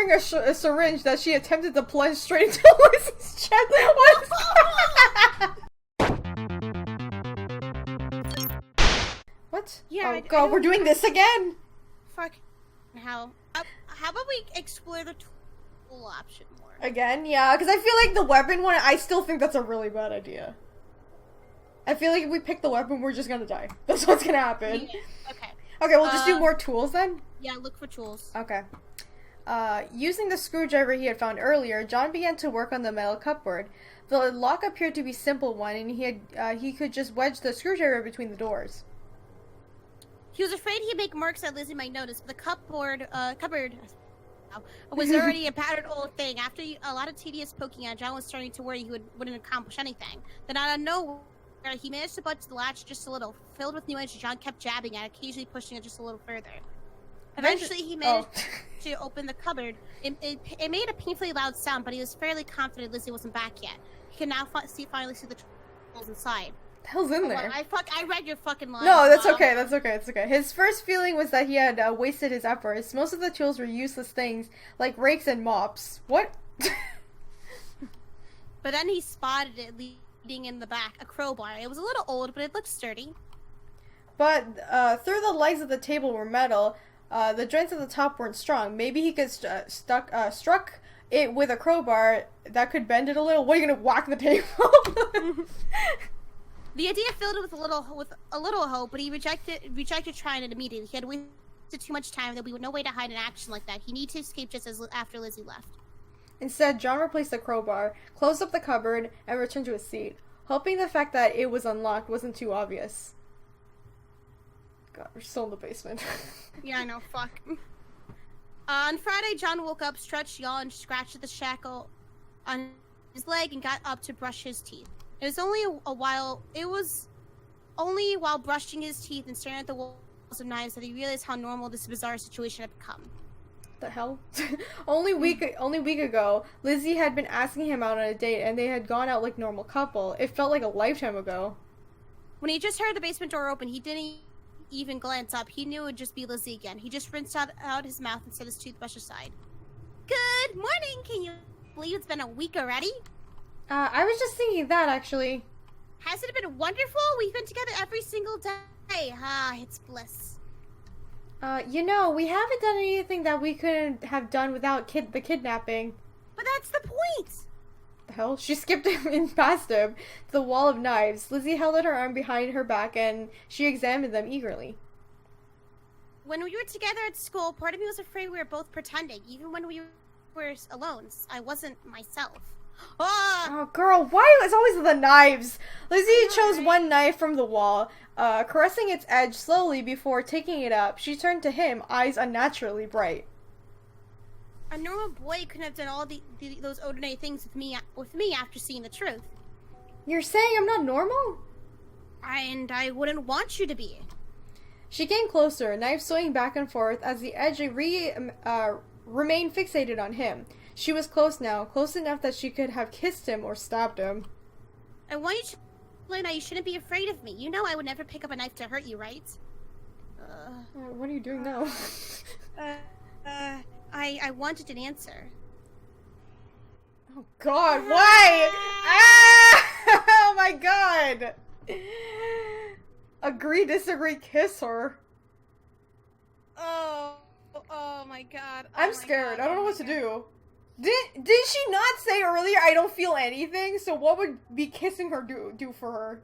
carrying a syringe that she attempted to plunge straight into Lizzie's chest. What is What? Yeah, oh god, we're doing this again! Fuck. How about we explore the tool option more? Again? Yeah, because I feel like the weapon one, I still think that's a really bad idea. I feel like if we pick the weapon, we're just gonna die. That's what's gonna happen. Yeah. Okay. Okay, we'll just do more tools then? Yeah, look for tools. Okay. Using the screwdriver he had found earlier, John began to work on the metal cupboard. The lock appeared to be a simple one, and he could just wedge the screwdriver between the doors. He was afraid he'd make marks that Lizzie might notice, but the cupboard was already a battered old thing. After a lot of tedious poking at, John was starting to worry he wouldn't accomplish anything. Then out of nowhere, he managed to budge the latch just a little. Filled with new energy, John kept jabbing at it, occasionally pushing it just a little further. Eventually, he managed to open the cupboard. It made a painfully loud sound, but he was fairly confident Lizzie wasn't back yet. He could now finally see the tools inside. What the hell's in there? I read your fucking line. No, that's okay, that's okay, it's okay. His first feeling was that he had wasted his efforts. Most of the tools were useless things, like rakes and mops. What? But then he spotted it leading in the back, a crowbar. It was a little old, but it looked sturdy. But through the legs of the table were metal, the joints at the top weren't strong. Maybe he could struck it with a crowbar that could bend it a little. What, are you gonna whack the table? The idea filled him with a little hope, but he rejected trying it immediately. He had wasted too much time. There would be no way to hide an action like that. He needed to escape just after Lizzie left. Instead, John replaced the crowbar, closed up the cupboard, and returned to his seat, hoping the fact that it was unlocked wasn't too obvious. God, we're still in the basement. Yeah, I know. Fuck. On Friday, John woke up, stretched, yawned, and scratched at the shackle on his leg, and got up to brush his teeth. It was only while brushing his teeth and staring at the walls of knives that he realized how normal this bizarre situation had become. The hell? Only week ago, Lizzie had been asking him out on a date, and they had gone out like a normal couple. It felt like a lifetime ago. When he just heard the basement door open, he didn't even glance up. He knew it would just be Lizzie again. He just rinsed out his mouth and set his toothbrush aside. Good morning! Can you believe it's been a week already? I was just thinking that, actually. Hasn't it been wonderful? We've been together every single day. Ah, it's bliss. You know, we haven't done anything that we couldn't have done without the kidnapping. But that's the point! The hell? She skipped him in past him to the wall of knives. Lizzie held out her arm behind her back, and she examined them eagerly. When we were together at school, part of me was afraid we were both pretending, even when we were alone. I wasn't myself. Oh, girl, why is always the knives? Lizzie chose one knife from the wall, caressing its edge slowly before taking it up. She turned to him, eyes unnaturally bright. A normal boy couldn't have done all those ordinary things with me after seeing the truth. You're saying I'm not normal? And I wouldn't want you to be. She came closer, knife swinging back and forth as the edge remained fixated on him. She was close now, close enough that she could have kissed him or stabbed him. I want you to learn that you shouldn't be afraid of me. You know I would never pick up a knife to hurt you, right? What are you doing now? I wanted an answer. Oh god, why? Ah! Oh my god! Agree, disagree, kiss her. Oh my god. I'm scared. I don't know what to do. Did she not say earlier I don't feel anything? So what would be kissing her do for her?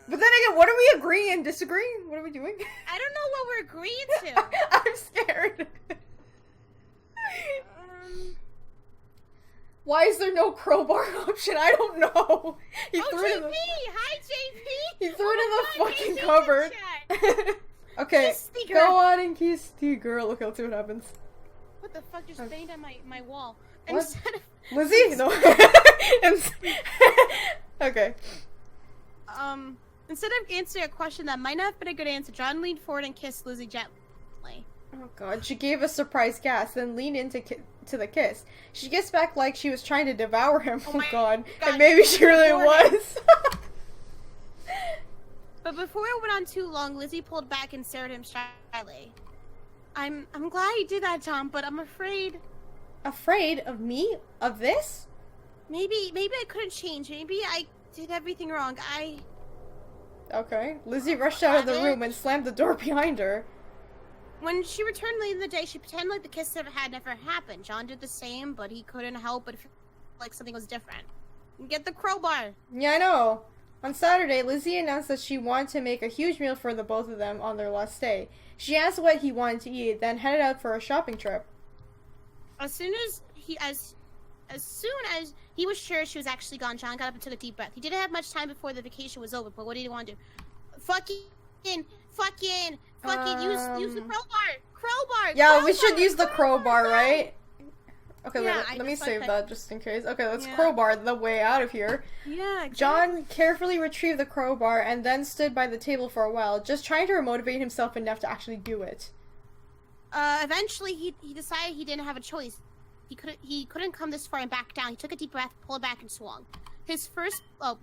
But then again, what are we agreeing and disagreeing? What are we doing? I don't know what we're agreeing to. I'm scared. Why is there no crowbar option? I don't know. JP! Hi, JP! He threw it in the fucking cupboard. Okay, go on and kiss the girl. Okay, let's see what happens. What the fuck just banged on my wall? What? Instead of... Lizzie? No. Okay. Instead of answering a question that might not have been a good answer, John leaned forward and kissed Lizzie gently. Oh god, she gave a surprised gasp, then leaned into to the kiss. She kissed back like she was trying to devour him. Oh god. And maybe she really was. But before it went on too long, Lizzie pulled back and stared at him shyly. I'm glad you did that, John, but I'm afraid. Afraid of me? Of this? Maybe I couldn't change. Maybe I did everything wrong. Okay. Lizzie rushed out of the room and slammed the door behind her. When she returned late in the day, she pretended like the kiss had never happened. John did the same, but he couldn't help but feel like something was different. Get the crowbar. Yeah, I know. On Saturday, Lizzie announced that she wanted to make a huge meal for the both of them on their last day. She asked what he wanted to eat, then headed out for a shopping trip. As soon as he was sure she was actually gone, John got up and took a deep breath. He didn't have much time before the vacation was over, but what did he want to do? Fucking, use the crowbar! Yeah, we should use the crowbar, right? Okay, yeah, let me save that just in case. Okay, let's crowbar the way out of here. Yeah, exactly. John carefully retrieved the crowbar and then stood by the table for a while, just trying to motivate himself enough to actually do it. Eventually, he decided he didn't have a choice. He couldn't come this far and back down. He took a deep breath, pulled back, and swung. His first blow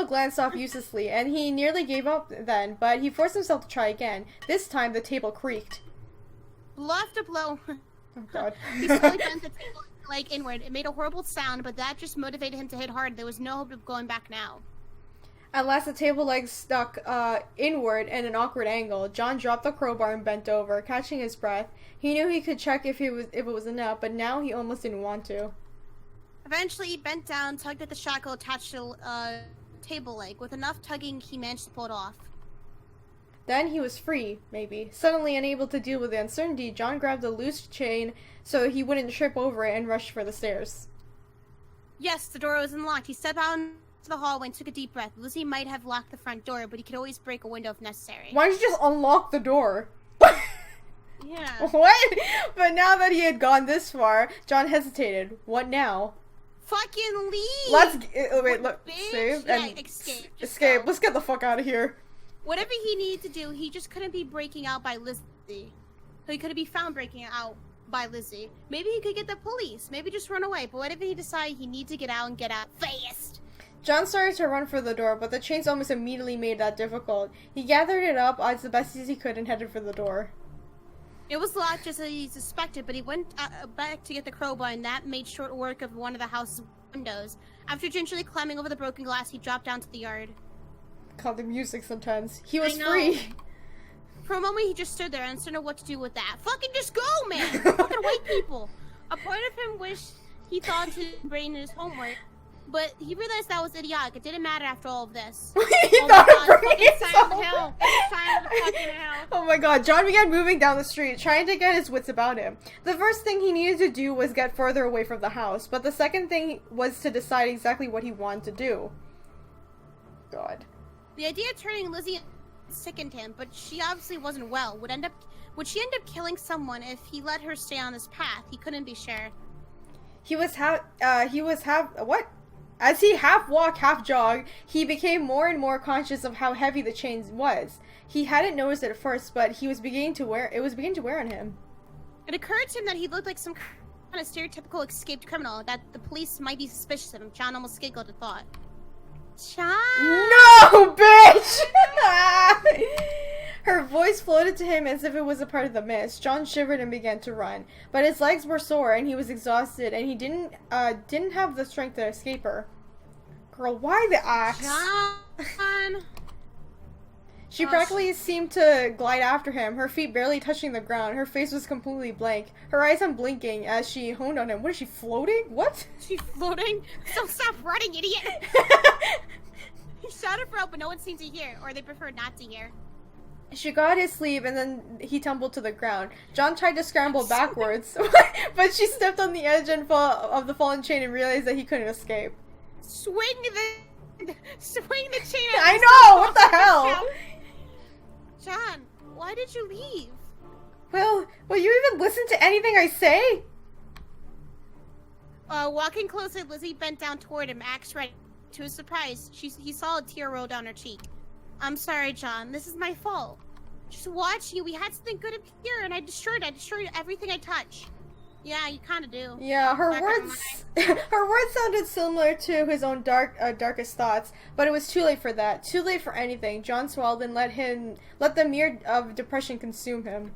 glanced off uselessly, and he nearly gave up then, but he forced himself to try again. This time, the table creaked. Blow after blow. Oh god. He slowly bent the table leg inward. It made a horrible sound, but that just motivated him to hit hard. There was no hope of going back now. At last, the table leg stuck inward in an awkward angle. John dropped the crowbar and bent over, catching his breath. He knew he could check if it was enough, but now he almost didn't want to. Eventually, he bent down, tugged at the shackle attached to the table leg. With enough tugging, he managed to pull it off. Then he was free, maybe. Suddenly unable to deal with the uncertainty, John grabbed a loose chain so he wouldn't trip over it and rushed for the stairs. Yes, the door was unlocked. He stepped out into the hallway and took a deep breath. Lizzie might have locked the front door, but he could always break a window if necessary. Why don't you just unlock the door? Yeah. What? But now that he had gone this far, John hesitated. What now? Fucking leave! Wait, look, save and escape. Let's get the fuck out of here. Whatever he needed to do, he just couldn't be breaking out by Lizzie. He couldn't be found breaking out by Lizzie. Maybe he could get the police. Maybe just run away. But whatever he decided, he needed to get out and get out fast. John started to run for the door, but the chains almost immediately made that difficult. He gathered it up as the best as he could and headed for the door. It was locked just as he suspected, but he went back to get the crowbar, and that made short work of one of the house's windows. After gingerly climbing over the broken glass, he dropped down to the yard. Called the music sometimes. He was free. For a moment, he just stood there, uncertain of what to do with that. Fucking just go, man! Fucking white people! A part of him wished he thought to brain his homework, but he realized that was idiotic. It didn't matter after all of this. He thought of bringing his home. It's time to fucking hell. Oh my god, John began moving down the street, trying to get his wits about him. The first thing he needed to do was get further away from the house, but the second thing was to decide exactly what he wanted to do. God. The idea of turning Lizzie sickened him, but she obviously wasn't well. Would she end up killing someone if he let her stay on this path? He couldn't be sure. As he half walked, half jogged, he became more and more conscious of how heavy the chain was. He hadn't noticed it at first, but it was beginning to wear on him. It occurred to him that he looked like some kind of stereotypical escaped criminal, that the police might be suspicious of him. John almost giggled at thought. John! No, bitch! Her voice floated to him as if it was a part of the mist. John shivered and began to run, but his legs were sore and he was exhausted, and he didn't have the strength to escape her. Girl, why the axe? John! She practically seemed to glide after him, her feet barely touching the ground. Her face was completely blank, her eyes unblinking as she honed on him. What is she, floating? What? She floating? Don't stop running, idiot! He shouted for help, but no one seemed to hear, or they preferred not to hear. She got his sleeve, and then he tumbled to the ground. John tried to scramble backwards, but she stepped on the edge of the fallen chain and realized that he couldn't escape. Swing the chain! I know! What the hell? John, why did you leave? Will you even listen to anything I say? Walking closer, Lizzie bent down toward him, axe ready. To his surprise, he saw a tear roll down her cheek. I'm sorry, John. This is my fault. Just watching you, we had something good up here, and I destroyed everything I touch. Yeah, you kind of do. Yeah, her words sounded similar to his own darkest thoughts, but it was too late for that. Too late for anything. John swallowed and let the mirror of depression consume him.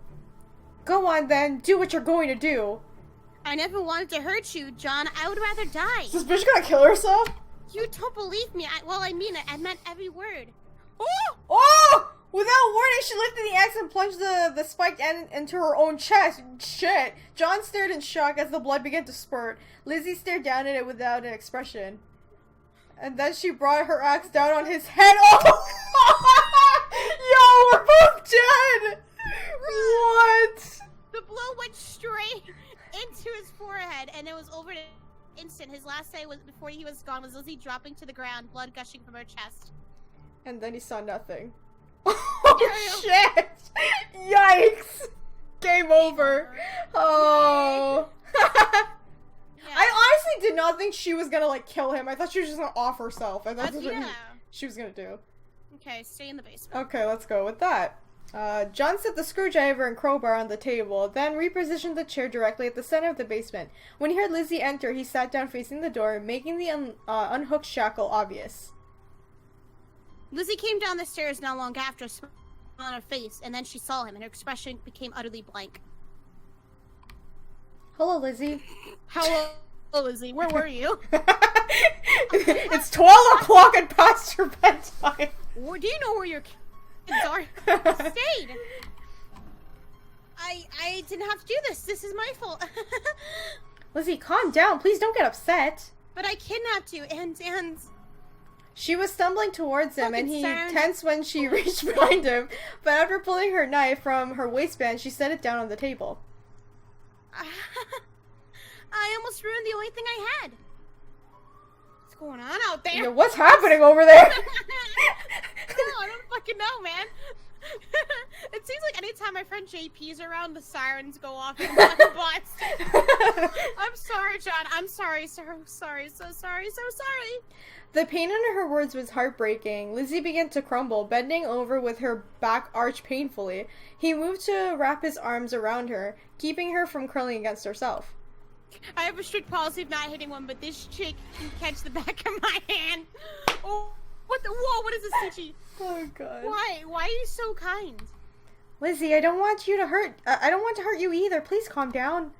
Go on then, do what you're going to do. I never wanted to hurt you, John. I would rather die. Is this bitch gonna kill herself? You don't believe me. I mean it. I meant every word. Oh! Oh! Without warning, she lifted the axe and plunged the spiked end into her own chest. Shit. John stared in shock as the blood began to spurt. Lizzie stared down at it without an expression. And then she brought her axe down on his head. Oh! Yo, we're both dead! What? The blow went straight into his forehead, and it was over in an instant. His last say was before he was gone was Lizzie dropping to the ground, blood gushing from her chest. And then he saw nothing. Oh shit! Yikes! Game over. Oh. Yeah. I honestly did not think she was gonna like kill him. I thought she was just gonna off herself. I thought that's what she was gonna do. Okay, stay in the basement. Okay, let's go with that. John set the screwdriver and crowbar on the table, then repositioned the chair directly at the center of the basement. When he heard Lizzie enter, he sat down facing the door, making the unhooked shackle obvious. Lizzie came down the stairs not long after, smile on her face, and then she saw him, and her expression became utterly blank. Hello, Lizzie. Hello, Lizzie. Where were you? It's 12 o'clock and past your bedtime. Do you know where your kids are? Stayed. I didn't have to do this. This is my fault. Lizzie, calm down. Please don't get upset. But I kidnapped you, and... She was stumbling towards him, and he tensed when she reached behind him. But after pulling her knife from her waistband, she set it down on the table. I almost ruined the only thing I had. What's going on out there? Yeah, what's happening over there? I don't fucking know, man. It seems like anytime my friend JP's around, the sirens go off in my butts. I'm sorry, John. I'm sorry. So sorry. The pain in her words was heartbreaking. Lizzie began to crumble, bending over with her back arched painfully. He moved to wrap his arms around her, keeping her from curling against herself. I have a strict policy of not hitting one, but this chick can catch the back of my hand. Oh, whoa, what is this, Stitchy? Oh, God. Why are you so kind? Lizzie, I don't want you to hurt, I don't want to hurt you either. Please calm down.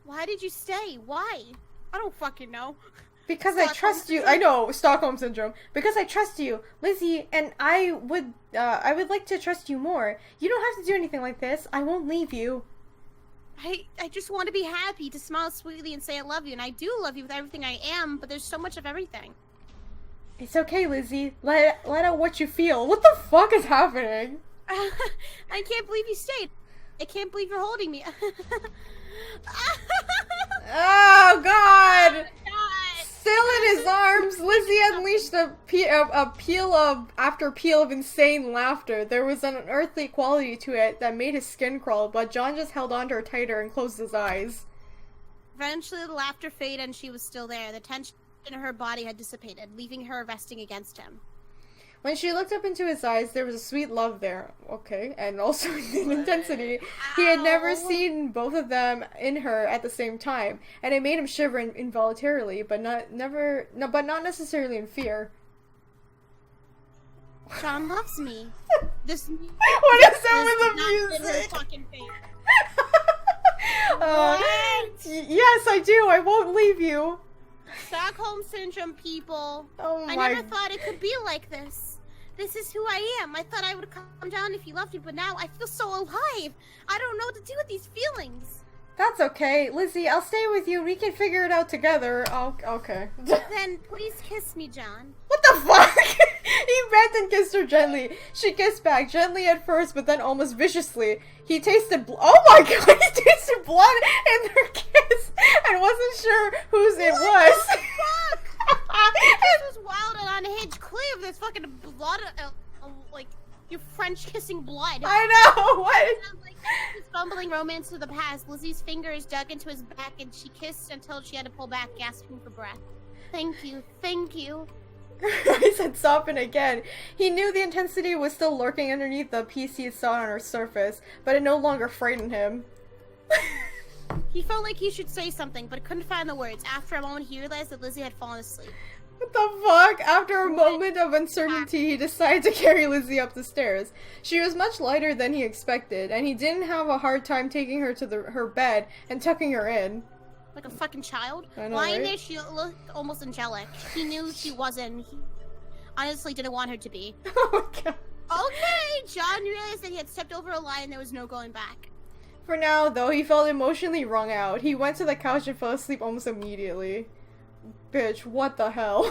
Why did you stay? Why? I don't fucking know. Because I trust you. I know, Stockholm Syndrome. Because I trust you, Lizzie, and I would like to trust you more. You don't have to do anything like this. I won't leave you. I just want to be happy, to smile sweetly and say I love you, and I do love you with everything I am, but there's so much of everything. It's okay, Lizzie. Let out what you feel. What the fuck is happening? I can't believe you stayed. I can't believe you're holding me. Oh, God! Still in his arms, Lizzie unleashed a peal of insane laughter. There was an unearthly quality to it that made his skin crawl, but John just held on to her tighter and closed his eyes. Eventually, the laughter faded and she was still there. The tension in her body had dissipated, leaving her resting against him. When she looked up into his eyes, there was a sweet love there. Okay, and also an intensity. He had never seen both of them in her at the same time, and it made him shiver involuntarily, but not necessarily in fear. John loves me. This. What is that with the music? Fucking face. Yes, I do. I won't leave you. Stockholm Syndrome, people. Oh my. I never thought it could be like this. This is who I am. I thought I would come down if you loved me, but now I feel so alive. I don't know what to do with these feelings. That's okay. Lizzie, I'll stay with you. We can figure it out together. Oh, okay. Then please kiss me, John. What the fuck? He bent and kissed her gently. She kissed back, gently at first, but then almost viciously. He tasted oh my God, he tasted blood in their kiss and wasn't sure whose it was. What the fuck? This was wild and unhinged. Clearly, there's fucking blood, like your French kissing blood. I know. What? Like this bumbling romance of the past. Lizzie's fingers dug into his back, and she kissed until she had to pull back, gasping for breath. Thank you, thank you. He said soften again. He knew the intensity was still lurking underneath the peace he saw on her surface, but it no longer frightened him. He felt like he should say something, but couldn't find the words. After a moment, he realized that Lizzie had fallen asleep. What the fuck? After a moment of uncertainty, he decided to carry Lizzie up the stairs. She was much lighter than he expected, and he didn't have a hard time taking her to her bed and tucking her in. Like a fucking child. I know, Lying right? there, she looked almost angelic. He knew she wasn't. He honestly didn't want her to be. Oh my god. Okay, John realized that he had stepped over a line and there was no going back. For now, though, he felt emotionally wrung out. He went to the couch and fell asleep almost immediately. Bitch, what the hell?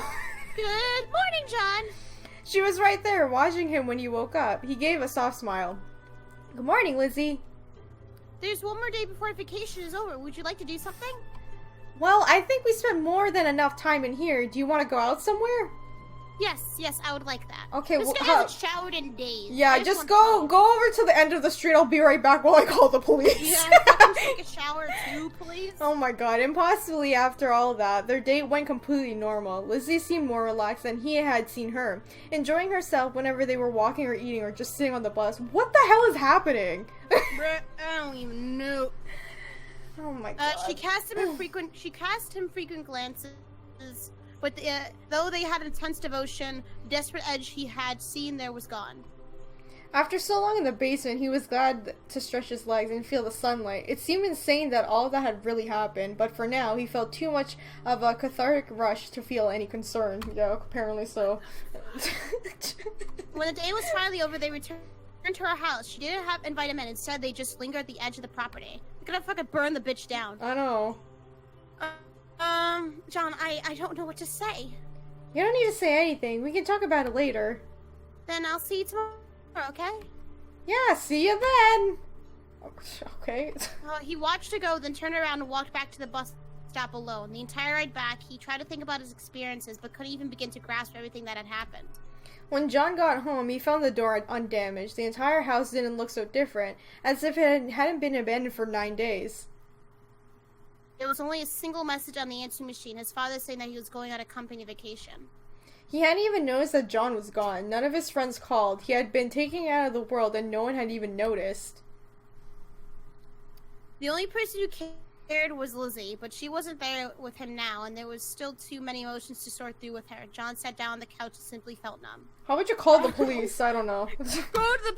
Good morning, John. She was right there, watching him when he woke up. He gave a soft smile. Good morning, Lizzie. There's one more day before vacation is over. Would you like to do something? Well, I think we spent more than enough time in here. Do you want to go out somewhere? Yes, I would like that. Okay, this guy hasn't showered in days. Yeah, just go over to the end of the street. I'll be right back while I call the police. Yeah, I can take a shower too, please. Oh my god, impossibly after all that, their date went completely normal. Lizzie seemed more relaxed than he had seen her, enjoying herself whenever they were walking or eating or just sitting on the bus. What the hell is happening? Bruh, I don't even know. Oh my god. She cast him frequent glances. But though they had intense devotion, the desperate edge he had seen there was gone. After so long in the basement, he was glad to stretch his legs and feel the sunlight. It seemed insane that all that had really happened, but for now, he felt too much of a cathartic rush to feel any concern. Yeah, apparently so. When the day was finally over, they returned to her house. She didn't invite him in. Instead, they just lingered at the edge of the property. They're gonna fucking burn the bitch down. I know. John, I don't know what to say. You don't need to say anything. We can talk about it later. Then I'll see you tomorrow, okay? Yeah, see you then. Okay. He watched her go, then turned around and walked back to the bus stop alone. The entire ride back, he tried to think about his experiences, but couldn't even begin to grasp everything that had happened. When John got home, he found the door undamaged. The entire house didn't look so different, as if it hadn't been abandoned for 9 days. There was only a single message on the answering machine, his father saying that he was going on a company vacation. He hadn't even noticed that John was gone. None of his friends called. He had been taken out of the world and no one had even noticed. The only person who cared was Lizzie, but she wasn't there with him now, and there was still too many emotions to sort through with her. John sat down on the couch and simply felt numb. How would you call the police? I don't know. Go to the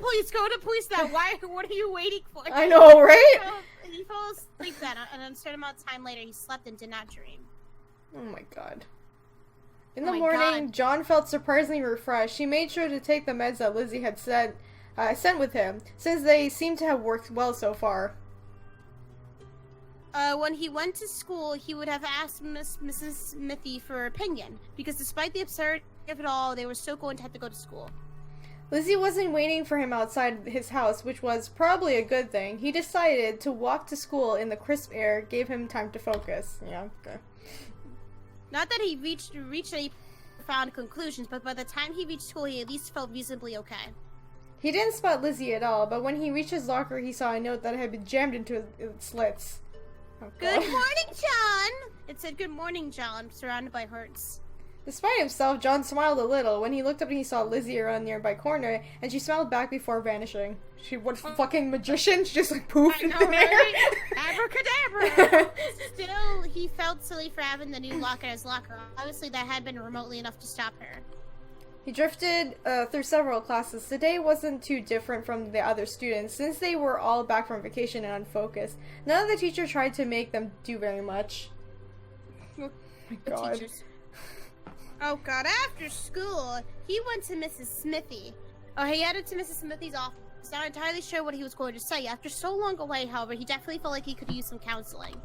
police now. What are you waiting for? I know, right? He fell asleep then, and a certain amount of time later, he slept and did not dream. Oh my god. In the morning, John felt surprisingly refreshed. He made sure to take the meds that Lizzie had sent with him, since they seemed to have worked well so far. When he went to school, he would have asked Mrs. Smithy for her opinion, because despite the absurdity of it all, they were still going to have to go to school. Lizzie wasn't waiting for him outside his house, which was probably a good thing. He decided to walk to school in the crisp air, gave him time to focus. Yeah, okay. Not that he reached any profound conclusions, but by the time he reached school, he at least felt reasonably okay. He didn't spot Lizzie at all, but when he reached his locker, he saw a note that had been jammed into its slits. Okay. Good morning, John! It said, "Good morning, John," surrounded by hearts. Despite himself, John smiled a little when he looked up and he saw Lizzie around the nearby corner, and she smiled back before vanishing. She was fucking magician? She just like poofed in the air. Abracadabra! Still, he felt silly for having the new lock in his locker. Obviously, that had been remotely enough to stop her. He drifted through several classes. The day wasn't too different from the other students, since they were all back from vacation and unfocused. None of the teachers tried to make them do very much. Oh my god. Teachers. Oh god, after school, he went to Mrs. Smithy. He headed to Mrs. Smithy's office. Not entirely sure what he was going to say. After so long away, however, he definitely felt like he could use some counseling.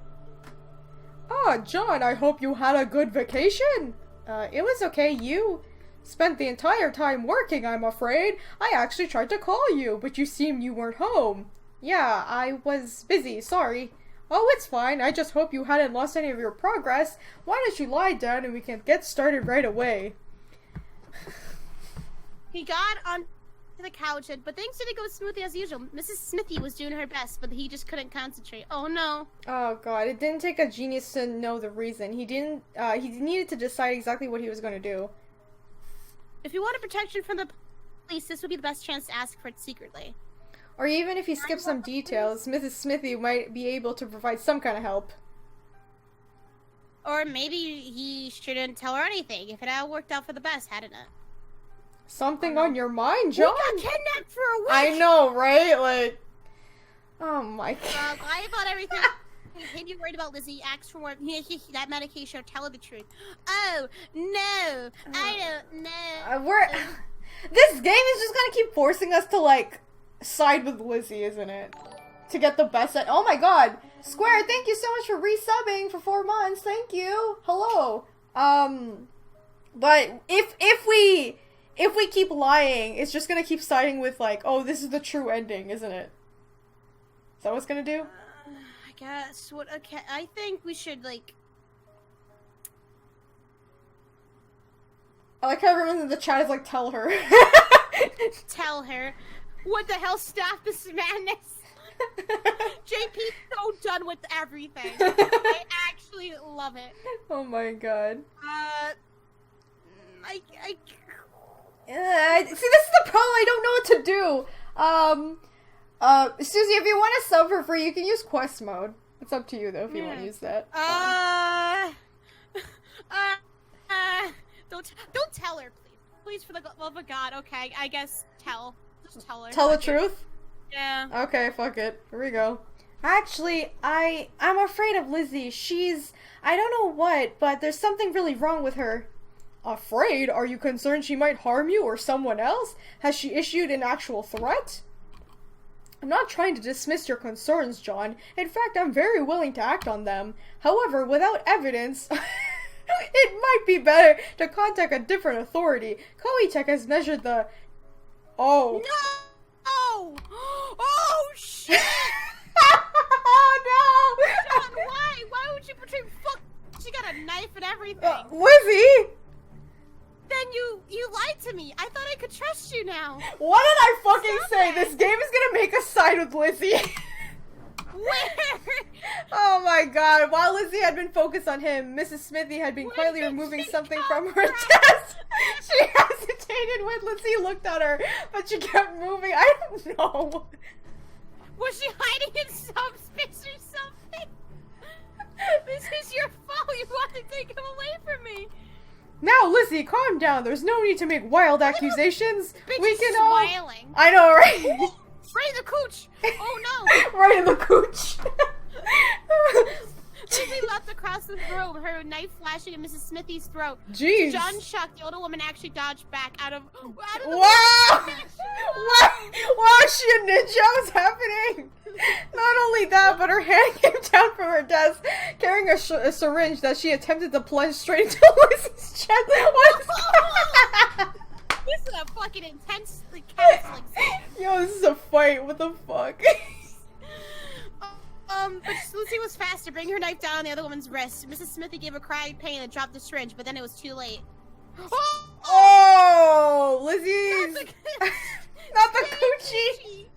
Ah, John, I hope you had a good vacation. It was okay. You spent the entire time working, I'm afraid. I actually tried to call you, but you seemed you weren't home. Yeah, I was busy, sorry. Oh, it's fine. I just hope you hadn't lost any of your progress. Why don't you lie down and we can get started right away? He got on the couch, but things didn't go smoothly as usual. Mrs. Smithy was doing her best, but he just couldn't concentrate. Oh no. Oh god, it didn't take a genius to know the reason. He needed to decide exactly what he was going to do. If you wanted protection from the police, this would be the best chance to ask for it secretly. Or even if he skipped some details, Mrs. Smithy might be able to provide some kind of help. Or maybe he shouldn't tell her anything. If it all worked out for the best, hadn't it? Something on your mind, John? We got kidnapped for a week! I know, right? Like, oh my god. I thought everything... Maybe you're worried about Lizzie. Ask for more. That medication. Or tell her the truth. Oh no, I don't know. This game is just gonna keep forcing us to like side with Lizzie, isn't it? To get the best at. Oh my god, Square! Thank you so much for resubbing for 4 months. Thank you. Hello. But if we keep lying, it's just gonna keep siding with like, oh, this is the true ending, isn't it? Is that what it's gonna do? I guess. What? Okay, I think we should like. I like how everyone in the chat is like, tell her. Tell her. What the hell? Stop this madness. JP's so done with everything. I actually love it. Oh my god. I see, this is the problem. I don't know what to do. Susie, if you want to sub for free, you can use quest mode. It's up to you, though, if you want to use that. Don't tell her, please. Please, for the love of God. Okay, I guess just tell her. Tell the truth? Yeah. Okay, fuck it. Here we go. Actually, I'm afraid of Lizzie. I don't know what, but there's something really wrong with her. Afraid? Are you concerned she might harm you or someone else? Has she issued an actual threat? I'm not trying to dismiss your concerns, John. In fact, I'm very willing to act on them. However, without evidence, it might be better to contact a different authority. Koei-tech has measured the... Oh. No! Oh, shit! Oh, no! John, why? Why would you betray... Fuck! She got a knife and everything. Lizzie! Then you lied to me. I thought I could trust you now. What did I fucking say? This game is gonna make us side with Lizzie. Where? Oh my god. While Lizzie had been focused on him, Mrs. Smithy had been quietly removing something from her desk. She hesitated when Lizzie looked at her, but she kept moving. I don't know. Was she hiding in subspace or something? This is your fault. You want to take him away from me. Now, Lizzie, calm down. There's no need to make wild accusations. We can all... smiling. I know, right? Right in the cooch. Oh no. Right in the cooch. Lizzie leapt across the room, her knife flashing in Mrs. Smithy's throat. Jeez. To John's shock, the older woman actually dodged back out of the wow! Wow, is she a ninja? What's happening? Not only that, but her hand came down from her desk, carrying a syringe that she attempted to plunge straight into Lizzie's chest. What is This is a fucking intense counseling scene. Yo, this is a fight. What the fuck? But Lucy was fast to bring her knife down on the other woman's wrist. Mrs. Smithy gave a cry of pain and dropped the syringe, but then it was too late. Oh, Lizzie's... Not the coochie!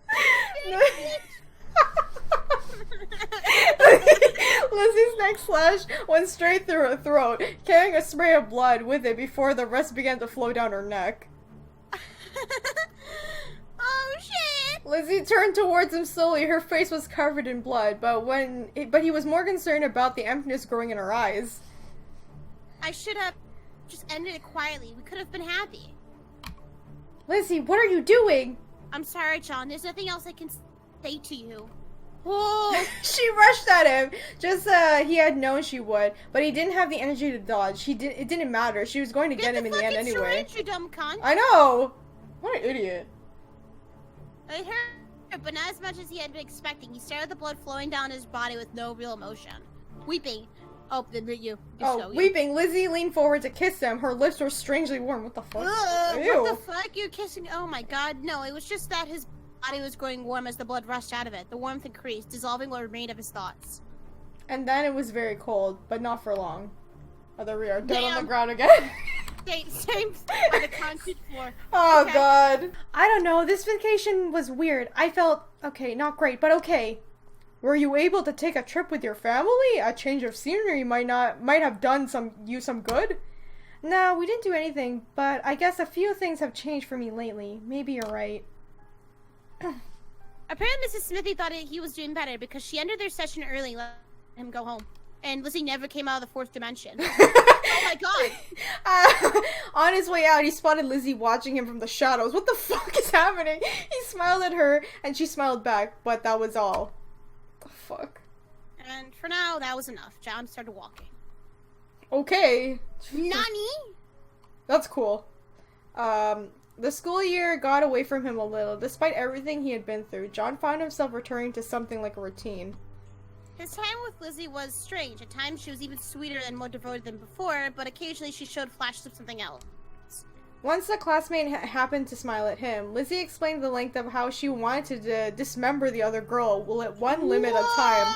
Lizzie's neck slash went straight through her throat, carrying a spray of blood with it before the rest began to flow down her neck. Oh shit! Lizzie turned towards him slowly. Her face was covered in blood, but he was more concerned about the emptiness growing in her eyes. I should have just ended it quietly. We could have been happy. Lizzie, what are you doing? I'm sorry, John. There's nothing else I can say to you. Oh. She rushed at him, just he had known she would, but he didn't have the energy to dodge. It didn't matter. She was going to get him in the end anyway. Syringe, you dumb cunt. I know. What an idiot. It hurt, but not as much as he had been expecting. He stared at the blood flowing down his body with no real emotion. Weeping. Oh, then you. Weeping. Lizzie leaned forward to kiss him. Her lips were strangely warm. What the fuck? What the fuck? You're kissing? Oh my god. No, it was just that his body was growing warm as the blood rushed out of it. The warmth increased, dissolving what remained of his thoughts. And then it was very cold, but not for long. Oh, there we are, dead on the ground again. Same on the concrete floor. Oh okay. God. I don't know, this vacation was weird. I felt, okay, not great, but okay. Were you able to take a trip with your family? A change of scenery might have done you some good? No, we didn't do anything, but I guess a few things have changed for me lately. Maybe you're right. Apparently Mrs. Smithy thought he was doing better because she ended their session early and let him go home. and Lizzie never came out of the fourth dimension. Oh my god! On his way out, he spotted Lizzie watching him from the shadows. What the fuck is happening? He smiled at her, and she smiled back, but that was all. The fuck? And for now, that was enough. John started walking. Okay. Nani? That's cool. The school year got away from him a little. Despite everything he had been through, John found himself returning to something like a routine. His time with Lizzie was strange. At times, she was even sweeter and more devoted than before, but occasionally she showed flashes of something else. Once a classmate happened to smile at him, Lizzie explained the length of how she wanted to dismember the other girl at one limit of time.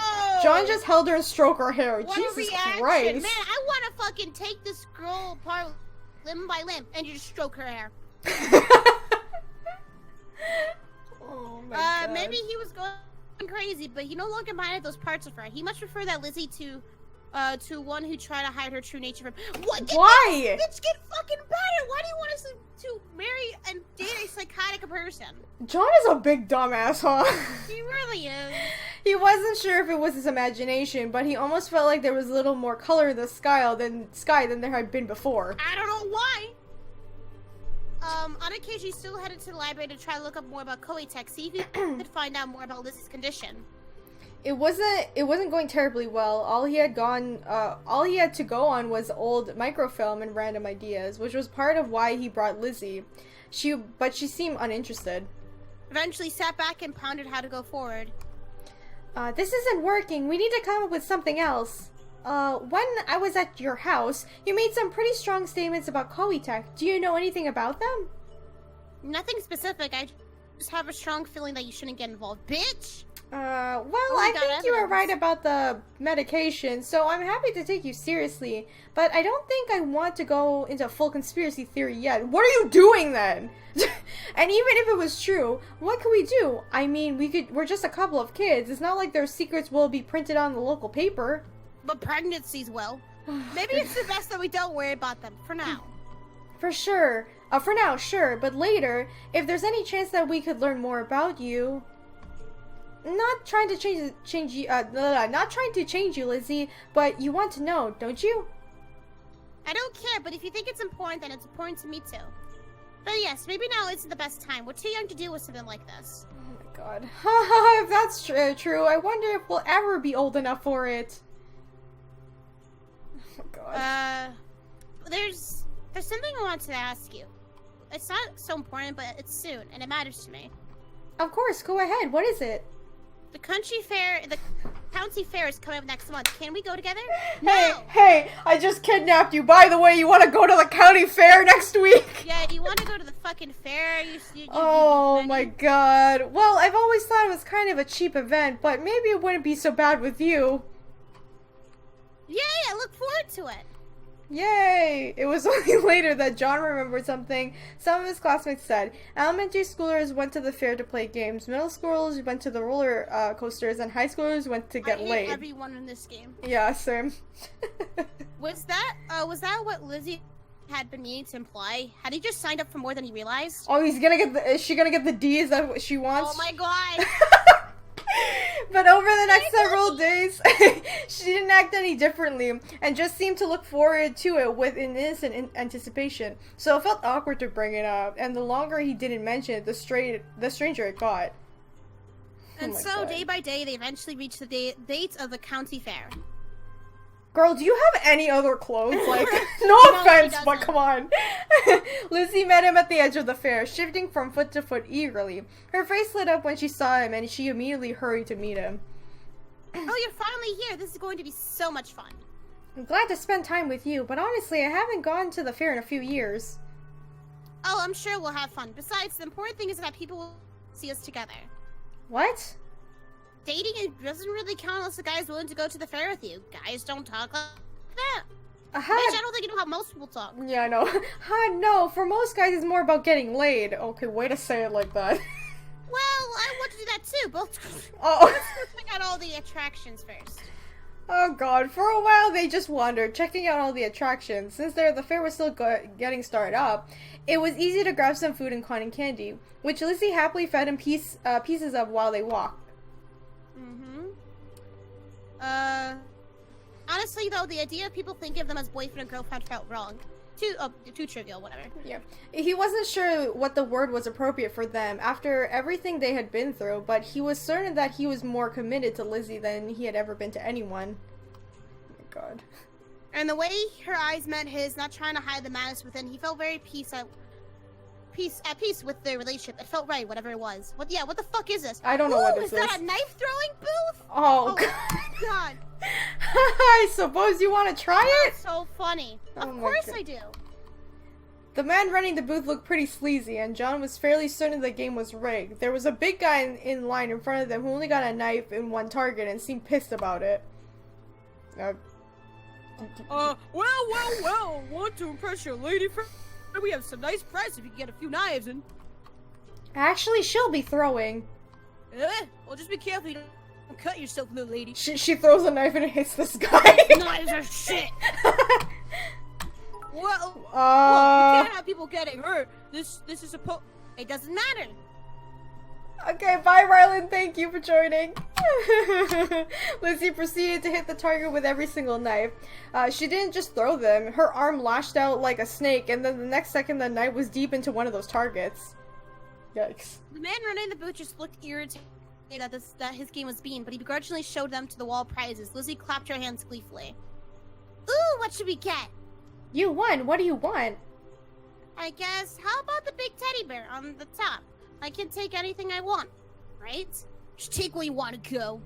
John just held her and stroked her hair. What Jesus a reaction. Christ. Man, I want to fucking take this girl apart limb by limb and you just stroke her hair. Oh my god. Maybe he was going crazy, but he no longer minded those parts of her. He much preferred that Lizzie to one who tried to hide her true nature from. What? Why? Let's get fucking better. Why do you want us to marry and date a psychotic person? John is a big dumbass, huh? He really is. He wasn't sure if it was his imagination, but he almost felt like there was a little more color in the sky than there had been before. I don't know why. On occasion, he still headed to the library to try to look up more about Koei-tech, see if he could find out more about Lizzie's condition. It wasn't going terribly well. All he had to go on was old microfilm and random ideas, which was part of why he brought Lizzie. But she seemed uninterested. Eventually sat back and pondered how to go forward. This isn't working. We need to come up with something else. When I was at your house, you made some pretty strong statements about Koei-tech. Do you know anything about them? Nothing specific. I just have a strong feeling that you shouldn't get involved, bitch. I think you were right about the medication, so I'm happy to take you seriously, but I don't think I want to go into full conspiracy theory yet. What are you doing then? And even if it was true, what could we do? I mean, we're just a couple of kids. It's not like their secrets will be printed on the local paper. But pregnancies will. Maybe it's the best that we don't worry about them, for now. For sure. For now, sure, but later, if there's any chance that we could learn more about you... Not trying to change you, Lizzie, but you want to know, don't you? I don't care, but if you think it's important, then it's important to me too. But yes, maybe now isn't the best time. We're too young to deal with something like this. Oh my god. Haha, if that's true, I wonder if we'll ever be old enough for it. Oh my god. There's something I want to ask you. It's not so important, but it's soon, and it matters to me. Of course, go ahead. What is it? The county fair is coming up next month. Can we go together? Hey, I just kidnapped you. By the way, you want to go to the county fair next week? Yeah, do you want to go to the fucking fair? Oh my god. Well, I've always thought it was kind of a cheap event, but maybe it wouldn't be so bad with you. Yay, I look forward to it. Yay! It was only later that John remembered something some of his classmates said. Elementary schoolers went to the fair to play games, middle schoolers went to the roller coasters, and high schoolers went to get laid. Everyone in this game. Yeah, same. Was that what Lizzie had been meaning to imply? Had he just signed up for more than he realized? Oh, is she gonna get the D's that she wants? Oh my god! But over the next several days, she didn't act any differently, and just seemed to look forward to it with an innocent anticipation. So it felt awkward to bring it up, and the longer he didn't mention it, the stranger it got. And so, day by day, they eventually reached the date of the county fair. Girl, do you have any other clothes? Like, no offense, but come on. Lizzie met him at the edge of the fair, shifting from foot to foot eagerly. Her face lit up when she saw him, and she immediately hurried to meet him. Oh, you're finally here. This is going to be so much fun. I'm glad to spend time with you, but honestly, I haven't gone to the fair in a few years. Oh, I'm sure we'll have fun. Besides, the important thing is that people will see us together. What? Dating doesn't really count unless the guy's willing to go to the fair with you. Guys don't talk like that. Bitch, I don't think you know how most people talk. Yeah, I know. No, for most guys it's more about getting laid. Okay, way to say it like that. Well, I want to do that too, but let's check out all the attractions first. Oh god, for a while they just wandered, checking out all the attractions. Since the fair was still getting started up, it was easy to grab some food and cotton candy, which Lizzie happily fed him pieces of while they walked. On Honestly, though, the idea of people thinking of them as boyfriend and girlfriend felt wrong. Too trivial, whatever. Yeah. He wasn't sure what the word was appropriate for them after everything they had been through, but he was certain that he was more committed to Lizzie than he had ever been to anyone. Oh my god. And the way her eyes met his, not trying to hide the madness within, he felt very at peace with the relationship. It felt right, whatever it was. What the fuck is this? I don't know what this is that a knife throwing booth? Oh god. I suppose you want to try it? That's so funny. Oh of course I do. The man running the booth looked pretty sleazy, and John was fairly certain the game was rigged. There was a big guy in line in front of them who only got a knife in one target and seemed pissed about it. Well, want to impress your lady friend? We have some nice price if you can get a few knives in. Actually, she'll be throwing. Well, just be careful you don't cut yourself, little lady. She throws a knife and it hits this guy. Knives are shit! Well, look, uh... we can't have people getting hurt. This is It doesn't matter. Okay, bye, Rylan. Thank you for joining. Lizzie proceeded to hit the target with every single knife. She didn't just throw them. Her arm lashed out like a snake, and then the next second the knife was deep into one of those targets. Yikes. The man running the booth just looked irritated that his game was beaten, but he begrudgingly showed them to the wall prizes. Lizzie clapped her hands gleefully. Ooh, what should we get? You won. What do you want? I guess, how about the big teddy bear on the top? I can take anything I want, right? Just take where you want to go.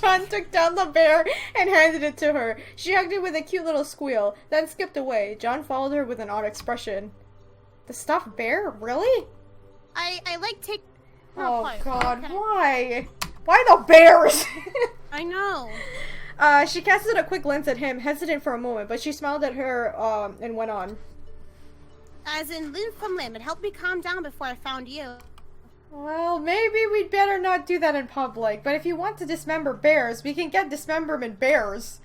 John took down the bear and handed it to her. She hugged it with a cute little squeal, then skipped away. John followed her with an odd expression. The stuffed bear? Really? I like take... Oh god, why? Why the bears? I know. She casted a quick glance at him, hesitant for a moment, but she smiled at her, and went on. As in limb from limb, it helped me calm down before I found you. Well, maybe we'd better not do that in public, but if you want to dismember bears, we can get dismemberment bears.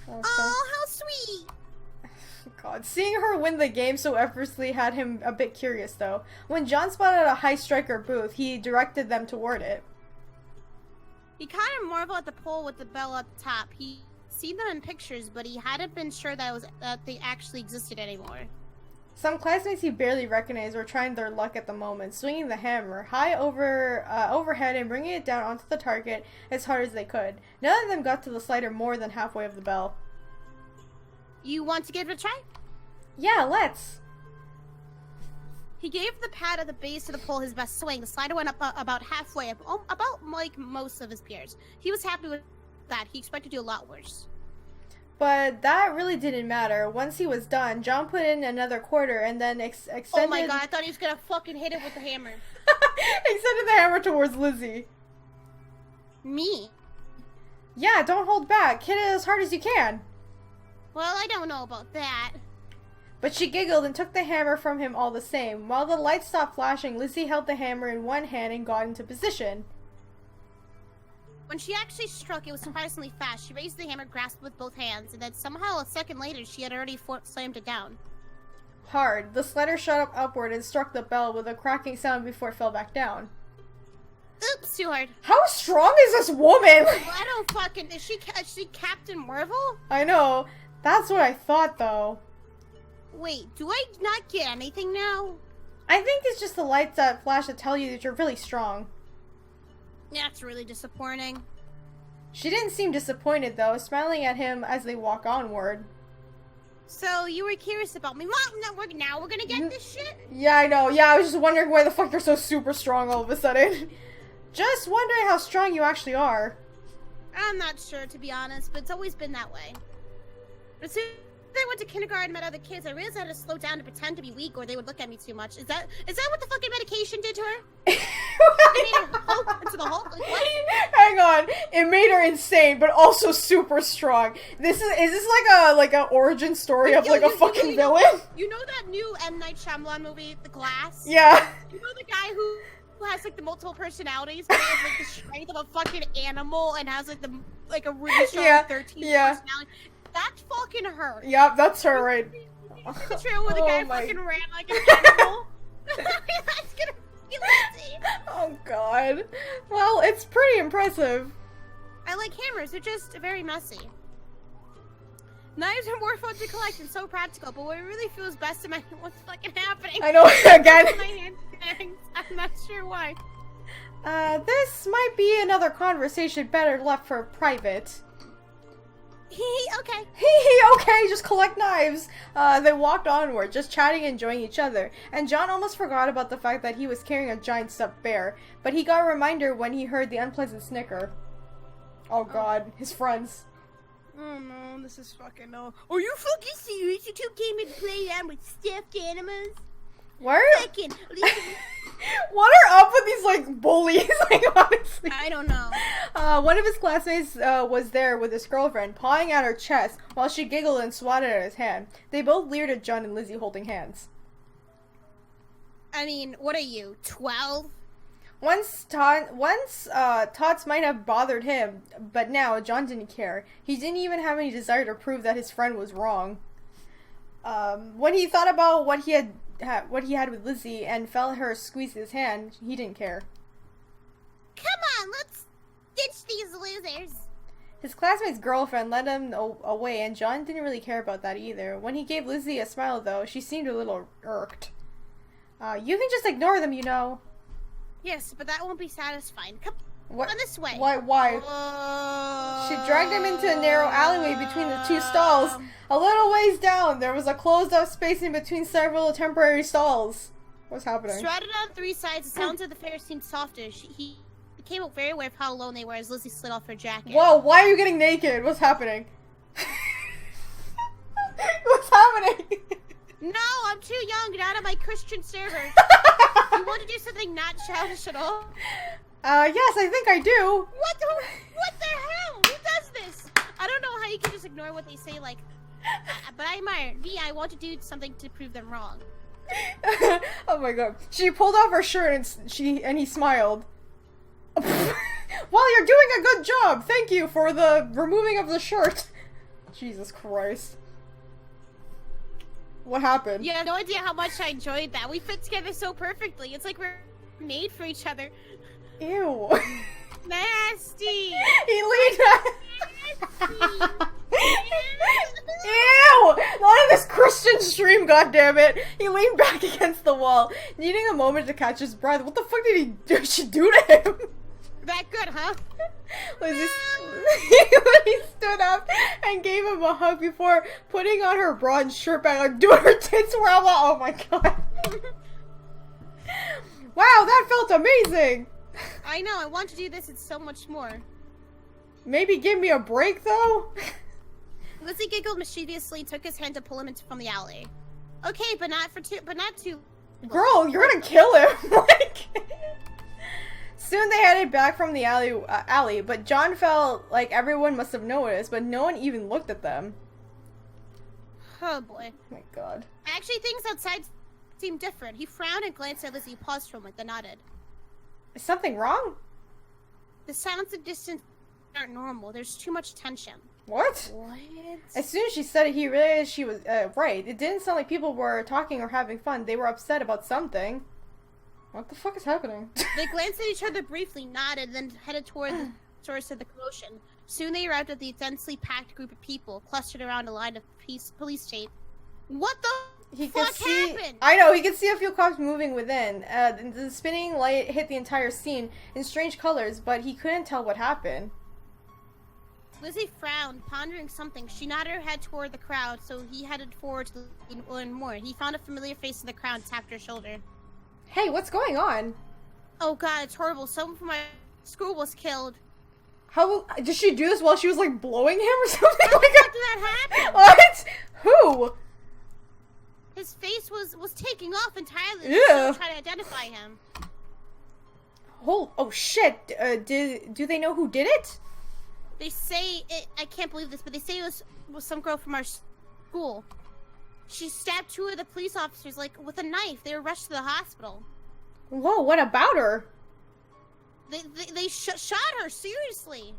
Okay. Oh, how sweet! God, seeing her win the game so effortlessly had him a bit curious, though. When John spotted a high striker booth, he directed them toward it. He kind of marveled at the pole with the bell at the top. He'd seen them in pictures, but he hadn't been sure that they actually existed anymore. Some classmates he barely recognized were trying their luck at the moment, swinging the hammer high overhead and bringing it down onto the target as hard as they could. None of them got to the slider more than halfway of the bell. You want to give it a try? Yeah, let's. He gave the pad at the base of the pole his best swing. The slider went up about halfway, about like most of his peers. He was happy with that. He expected to do a lot worse. But that really didn't matter. Once he was done, John put in another quarter and then extended... Oh my god, I thought he was gonna fucking hit it with the hammer. Extended the hammer towards Lizzie. Me? Yeah, don't hold back. Hit it as hard as you can. Well, I don't know about that. But she giggled and took the hammer from him all the same. While the lights stopped flashing, Lizzie held the hammer in one hand and got into position. When she actually struck, it was surprisingly fast. She raised the hammer, grasped it with both hands, and then somehow a second later, she had already slammed it down. Hard. The slider shot up upward and struck the bell with a cracking sound before it fell back down. Oops, too hard. How strong is this woman? Well, I don't fucking... Is she Captain Marvel? I know. That's what I thought, though. Wait, do I not get anything now? I think it's just the lights that flash that tell you that you're really strong. That's really disappointing. She didn't seem disappointed, though, smiling at him as they walk onward. So, you were curious about me. Mom, now we're gonna get this shit? Yeah, I know. Yeah, I was just wondering why the fuck you're so super strong all of a sudden. Just wondering how strong you actually are. I'm not sure, to be honest, but it's always been that way. As soon as I went to kindergarten and met other kids, I realized I had to slow down to pretend to be weak or they would look at me too much. Is that what the fucking medication did to her? It made her Hulk into the Hulk? Like, what? Hang on. It made her insane, but also super strong. Is this like a origin story of like a fucking villain? You know that new M. Night Shyamalan movie, The Glass? Yeah. You know the guy who has like the multiple personalities, but has like the strength of a fucking animal and has like a really strong 13 personality? That's fucking her. Yep, that's her, right? The trail where the guy fucking ran like an animal. That's gonna be Lizzie. Oh god. Well, it's pretty impressive. I like hammers. They're just very messy. Knives are more fun to collect and so practical, but what really feels best to me, what's fucking happening? I know, again. My hand hangs. I'm not sure why. This might be another conversation better left for private. Okay. Okay, just collect knives. They walked onward, just chatting and enjoying each other. And John almost forgot about the fact that he was carrying a giant stuffed bear. But he got a reminder when he heard the unpleasant snicker. Oh god, his friends. Oh no, this is fucking no. Are you fucking serious? You two came in to play around with stuffed animals? What? Fucking. What are up with these, like, bullies? Like, honestly. I don't know. One of his classmates was there with his girlfriend, pawing at her chest while she giggled and swatted at his hand. They both leered at John and Lizzie holding hands. I mean, what are you, 12? Once taunts might have bothered him, but now John didn't care. He didn't even have any desire to prove that his friend was wrong. When he thought about what he had with Lizzie and felt her squeeze his hand, he didn't care. Come on, let's ditch these losers. His classmate's girlfriend led him away, and John didn't really care about that either. When he gave Lizzie a smile, though, she seemed a little irked. You can just ignore them, you know. Yes, but that won't be satisfying. Come What? on this way. Why? She dragged him into a narrow alleyway between the two stalls. A little ways down, there was a closed-off space in between several temporary stalls. What's happening? Shrouded on three sides, the sounds of the fair seemed softer. He became aware of how alone they were as Lizzie slid off her jacket. Whoa, why are you getting naked? What's happening? What's happening? No, I'm too young. Get out of my Christian server. You want to do something not childish at all? Yes, I think I do. What the hell? Who does this? I don't know how you can just ignore what they say, like, but I admire it. I want to do something to prove them wrong. Oh my god. She pulled off her shirt and he smiled. Well, you're doing a good job. Thank you for the removing of the shirt. Jesus Christ. What happened? You have no idea how much I enjoyed that. We fit together so perfectly. It's like we're made for each other. Ew. Nasty. He leaned Ew! Not in this Christian stream, goddammit! He leaned back against the wall, needing a moment to catch his breath. What the fuck did she do to him? That good, huh? Lizzie stood up and gave him a hug before putting on her bra and shirt back, like, dude, her tits were out. Oh my god. Wow, that felt amazing! I know, I want to do this and so much more. Maybe give me a break, though? Lizzie giggled mischievously and took his hand to pull him from the alley. Okay, but not too. Girl, you're gonna kill him! Like... Soon they headed back from the alley, but John felt like everyone must have noticed, but no one even looked at them. Oh boy. Oh my god. Actually, things outside seemed different. He frowned and glanced at Lizzie, paused for a moment, then nodded. Is something wrong? The sounds of distance aren't normal. There's too much tension. What? What? As soon as she said it, he realized she was right. It didn't sound like people were talking or having fun. They were upset about something. What the fuck is happening? They glanced at each other briefly, nodded, then headed toward the source of the commotion. Soon they arrived at the densely packed group of people clustered around a line of police tape. What the fuck happened? I know, he could see a few cops moving within. The spinning light hit the entire scene in strange colors, but he couldn't tell what happened. Lizzie frowned, pondering something. She nodded her head toward the crowd, so he headed forward to learn more. He found a familiar face in the crowd and tapped her shoulder. Hey, what's going on? Oh god, it's horrible. Someone from my school was killed. How did she do this while she was like blowing him or something? How the fuck did that happen? What? Who? His face was taking off entirely. Yeah. Trying to identify him. Oh shit! Do they know who did it? They say it. I can't believe this, but they say it was some girl from our school. She stabbed two of the police officers, like, with a knife. They were rushed to the hospital. Whoa, what about her? They shot her, seriously.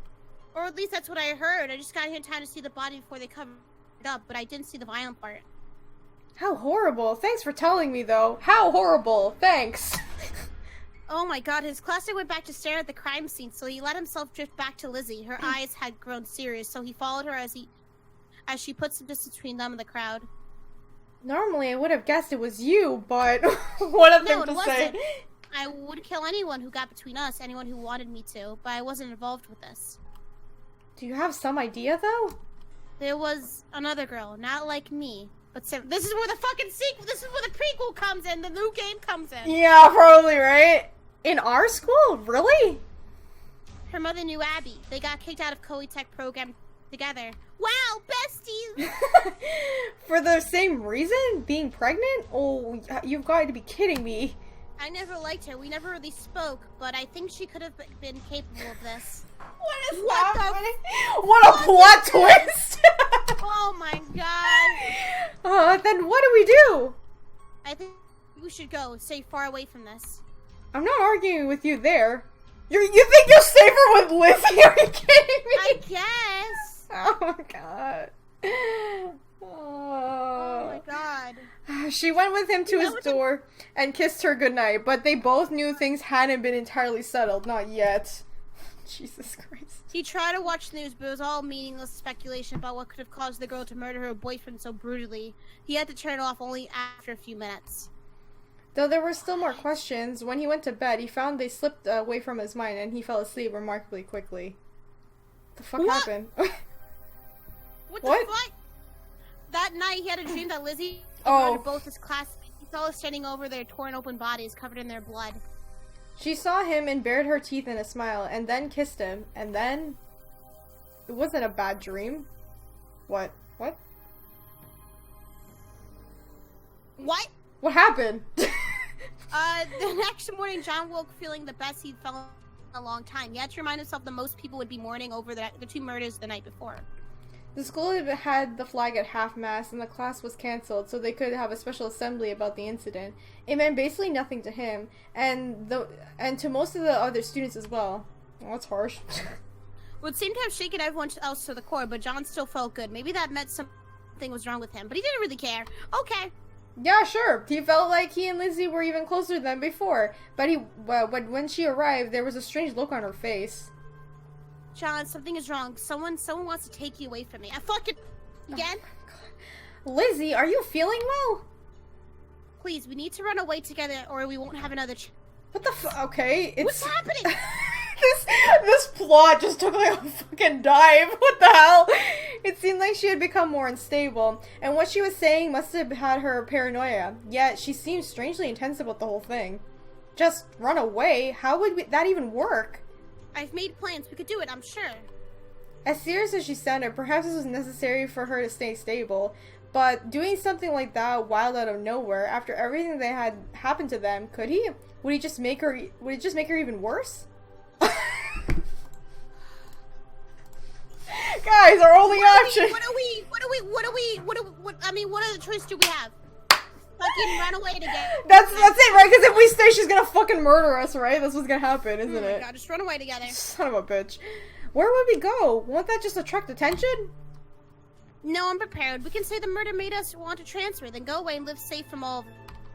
Or at least that's what I heard. I just got here in time to see the body before they covered it up, but I didn't see the violent part. How horrible. Thanks for telling me, though. How horrible. Thanks. Oh my god, his classmate went back to stare at the crime scene, so he let himself drift back to Lizzie. Her eyes had grown serious, so he followed her as he as she put some distance between them and the crowd. Normally, I would have guessed it was you, but what a thing No, to it say. wasn't. I would kill anyone who got between us, anyone who wanted me to, but I wasn't involved with this. Do you have some idea, though? There was another girl, not like me, but this is where the fucking sequel, this is where the prequel comes in, the new game comes in. Yeah, probably, right? In our school? Really? Her mother knew Abby. They got kicked out of co-tech program together. Wow, besties! For the same reason? Being pregnant? Oh, you've got to be kidding me. I never liked her. We never really spoke, but I think she could have been capable of this. What is What the happening? What a plot twist! Oh my god! Then what do we do? I think we should go. Stay far away from this. I'm not arguing with you there. You think you're safer with Lizzie? Are you kidding me? I guess. Oh my god. Oh my god. She went with him to his door and kissed her goodnight, but they both knew things hadn't been entirely settled. Not yet. Jesus Christ. He tried to watch the news, but it was all meaningless speculation about what could have caused the girl to murder her boyfriend so brutally. He had to turn it off only after a few minutes. Though there were still more questions, when he went to bed, he found they slipped away from his mind and he fell asleep remarkably quickly. The fuck happened? What the fuck? That night, he had a dream that Lizzie murdered both his classmates. He saw us standing over their torn open bodies covered in their blood. She saw him and bared her teeth in a smile, and then kissed him, and then... It wasn't a bad dream. What? What? What? What happened? The next morning, John woke feeling the best he'd felt in a long time. He had to remind himself that most people would be mourning over the two murders the night before. The school had the flag at half-mast, and the class was cancelled, so they could have a special assembly about the incident. It meant basically nothing to him, and to most of the other students as well. Well, that's harsh. Would seem to have shaken everyone else to the core, but John still felt good. Maybe that meant something was wrong with him, but he didn't really care. Okay. Yeah, sure. He felt like he and Lizzie were even closer than before, but when she arrived, there was a strange look on her face. John, something is wrong. Someone wants to take you away from me. I fucking... Again? Oh, Lizzie, are you feeling well? Please, we need to run away together or we won't have another What the okay, it's... What's happening? This plot just took like a fucking dive. What the hell? It seemed like she had become more unstable, and what she was saying must have had her paranoia. Yet, she seemed strangely intense about the whole thing. Just run away? How would that even work? I've made plans. We could do it, I'm sure. As serious as she sounded, perhaps this was necessary for her to stay stable, but doing something like that wild out of nowhere, after everything that had happened to them, could he? Would it just make her even worse? Guys, our only option. What other choice do we have? Fucking run away together. That's it, right? Because if we stay, she's gonna fucking murder us, right? That's what's gonna happen, isn't it? Oh my god, just run away together. Son of a bitch. Where would we go? Won't that just attract attention? No, I'm prepared. We can say the murder made us want to transfer, then go away and live safe from all of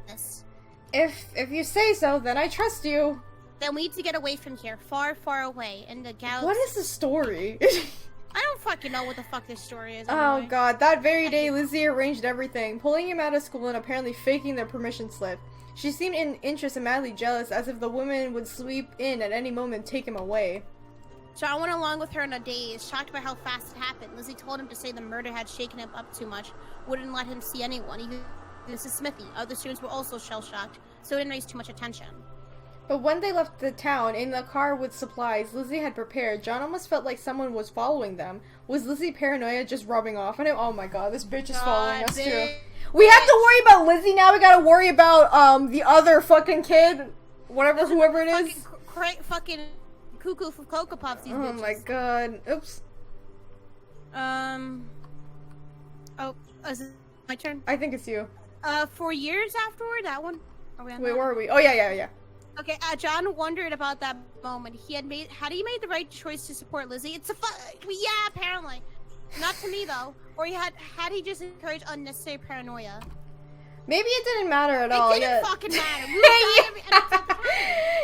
this. If you say so, then I trust you. Then we need to get away from here, far, far away, in the galaxy. What is the story? I don't fucking know what the fuck this story is. Oh anyway. god, that very day Lizzie arranged everything, pulling him out of school and apparently faking their permission slip. She seemed in interest and madly jealous, as if the woman would sweep in at any moment and take him away. John went along with her in a daze, shocked by how fast it happened. Lizzie told him to say the murder had shaken him up too much, wouldn't let him see anyone, even Mrs. Smithy. Other students were also shell-shocked, so it didn't raise too much attention. But when they left the town, in the car with supplies Lizzie had prepared, John almost felt like someone was following them. Was Lizzie paranoia just rubbing off on him? Oh my god, this bitch is following us too. We have to worry about Lizzie now, we gotta worry about, the other fucking kid. Whoever it is. Fucking cuckoo for Cocoa Puffs, these bitches. Oh my god. Oops. Oh, is it my turn? I think it's you. 4 years afterward, that one? Are we on Wait, that? where are we? Oh, yeah. Okay, John wondered about that moment. Had he made the right choice to support Lizzie? Yeah, apparently. Not to me, though. Or had he just encouraged unnecessary paranoia? Maybe it didn't matter at all. It didn't fucking matter.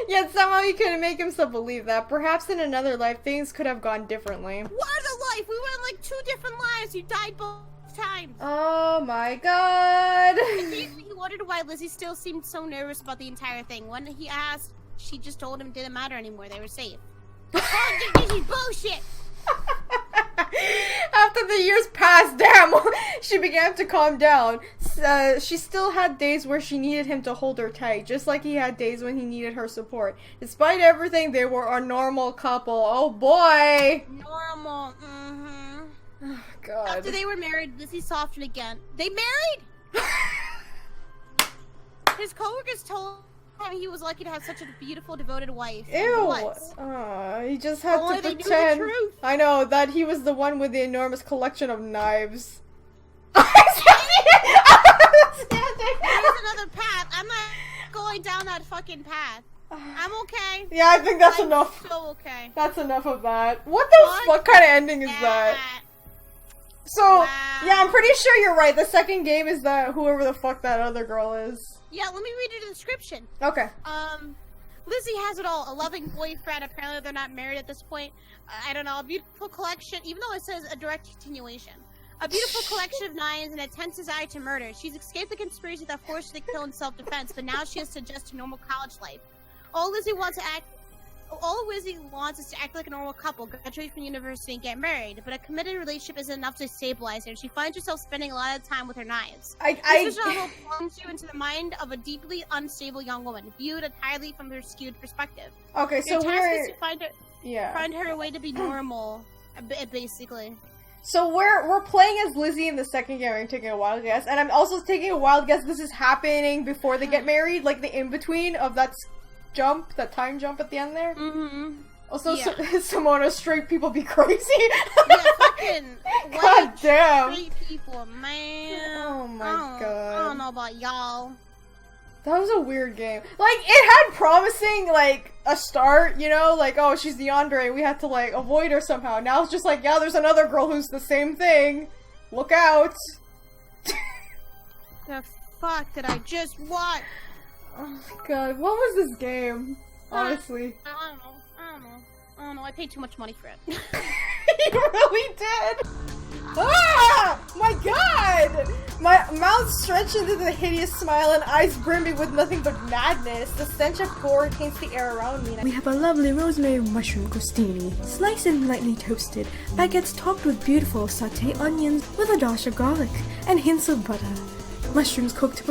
Yet somehow he couldn't make himself believe that. Perhaps in another life, things could have gone differently. What are the life. We went on like 2 different lives. You died both times. Oh my god. He wondered why Lizzie still seemed so nervous about the entire thing. When he asked, she just told him it didn't matter anymore. They were safe. Oh, this is bullshit. After the years passed, damn, she began to calm down. She still had days where she needed him to hold her tight, just like he had days when he needed her support. Despite everything, they were a normal couple. Oh boy! Normal, mm-hmm. Oh god. After they were married, Lizzie softened again. They married? His coworkers told him he was lucky to have such a beautiful, devoted wife. Ew! He just had to pretend. Knew the truth. I know that he was the one with the enormous collection of knives. There's another path. I'm not going down that fucking path. I'm okay. Yeah, I think that's enough. So okay. That's enough of that. What kind of ending is that? So, yeah, I'm pretty sure you're right. The second game is that whoever the fuck that other girl is. Yeah, let me read you the description. Okay. Lizzie has it all. A loving boyfriend. Apparently they're not married at this point. I don't know. A beautiful collection, even though it says a direct continuation. A beautiful collection of knives and a tense desire to murder. She's escaped the conspiracy that forced her to kill in self-defense, but now she has to adjust to normal college life. All Lizzie wants is to act like a normal couple, graduate from university and get married. But a committed relationship isn't enough to stabilize her, and she finds herself spending a lot of time with her knives. This novel plunges you into the mind of a deeply unstable young woman, viewed entirely from her skewed perspective. Okay, so your task is to find her a way to be normal, basically. So we're playing as Lizzie in the second game. I'm taking a wild guess, and I'm also taking a wild guess. This is happening before they get married, like the in between of that time jump at the end there. Mm-hmm. Also, Simona, straight people be crazy. Yeah, fucking God damn. Straight people, man. Oh my god. I don't know about y'all. That was a weird game. Like, it had promising, like, a start, you know? Like, oh, she's the Andre, we had to, like, avoid her somehow. Now it's just like, yeah, there's another girl who's the same thing. Look out. The fuck did I just watch? Oh my god, what was this game? Honestly. I don't know. I paid too much money for it. You really did? Ah! My god! My mouth stretched into the hideous smile and eyes brimming with nothing but madness. The stench of gore taints the air around me. We have a lovely rosemary mushroom crostini, sliced and lightly toasted, baguettes topped with beautiful sauté onions with a dash of garlic and hints of butter. Mushrooms cooked